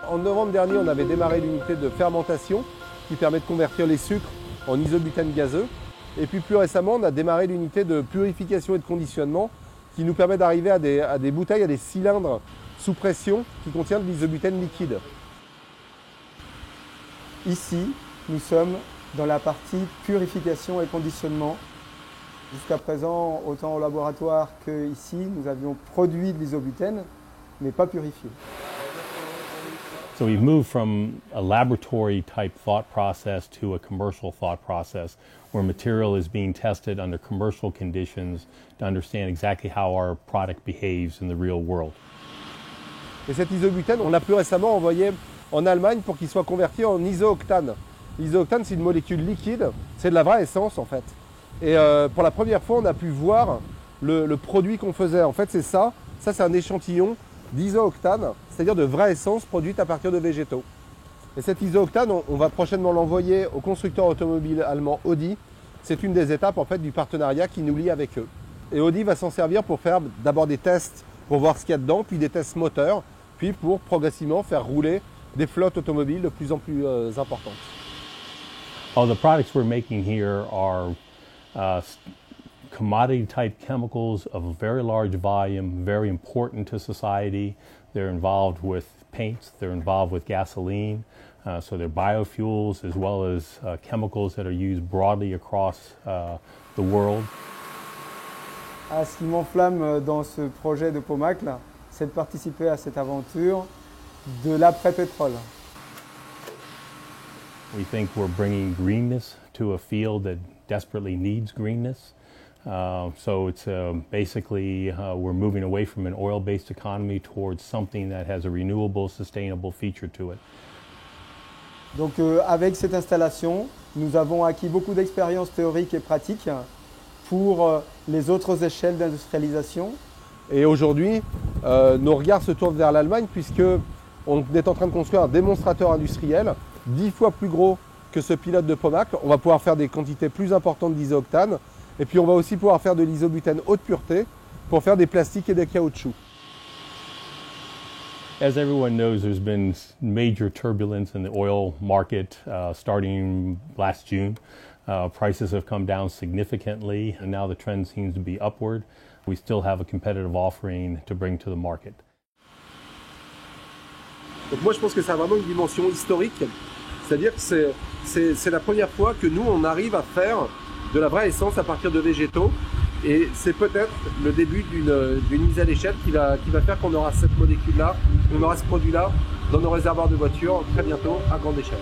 En novembre dernier, on avait démarré l'unité de fermentation qui permet de convertir les sucres en isobutène gazeux. Et puis plus récemment, on a démarré l'unité de purification et de conditionnement qui nous permet d'arriver à des bouteilles, à des cylindres sous pression qui contiennent de l'isobutène liquide. Ici, nous sommes dans la partie purification et conditionnement. Jusqu'à présent, autant au laboratoire qu'ici, nous avions produit de l'isobutène, mais pas purifié. So we've moved from a laboratory type thought process to a commercial thought process where material is being tested under commercial conditions to understand exactly how our product behaves in the real world. Et cet isobutène, on l'a plus récemment envoyé en Allemagne pour qu'il soit converti en isooctane. L'isooctane, c'est une molécule liquide, c'est de la vraie essence en fait. Et pour la première fois, on a pu voir le produit qu'on faisait. En fait, c'est ça c'est un échantillon d'isooctane, c'est-à-dire de vraie essence produite à partir de végétaux. Et cet isooctane, on va prochainement l'envoyer au constructeur automobile allemand Audi. C'est une des étapes en fait du partenariat qui nous lie avec eux. Et Audi va s'en servir pour faire d'abord des tests pour voir ce qu'il y a dedans, puis des tests moteurs, puis pour progressivement faire rouler des flottes automobiles de plus en plus importantes. All the products we're making here are commodity-type chemicals of a very large volume, very important to society. They're involved with paints, they're involved with gasoline, so they're biofuels as well as chemicals that are used broadly across the world. Ce qui m'enflamme dans ce projet de Pomacle, c'est de participer à cette aventure de l'après-pétrole. We think we're bringing greenness to a field that desperately needs greenness. So it's basically we're moving away from an oil-based economy towards something that has a renewable, sustainable feature to it. Donc avec cette installation, nous avons acquis beaucoup d'expériences théoriques et pratiques pour les autres échelles d'industrialisation. Et aujourd'hui, nos regards se tournent vers l'Allemagne puisqu'on est en train de construire un démonstrateur industriel 10 fois plus gros que ce pilote de Pomacle. On va pouvoir faire des quantités plus importantes d'isooctane. Et puis on va aussi pouvoir faire de l'isobutène haute pureté pour faire des plastiques et des caoutchoucs. As everyone knows, there's been major turbulence in the oil market starting last June. Prices have come down significantly, and now the trend seems to be upward. We still have a competitive offering to bring to the market. Donc moi je pense que ça a vraiment une dimension historique, c'est-à-dire que c'est la première fois que nous on arrive à faire de la vraie essence à partir de végétaux, et c'est peut-être le début d'une mise à l'échelle qui va faire qu'on aura cette molécule-là, on aura ce produit-là dans nos réservoirs de voitures très bientôt à grande échelle.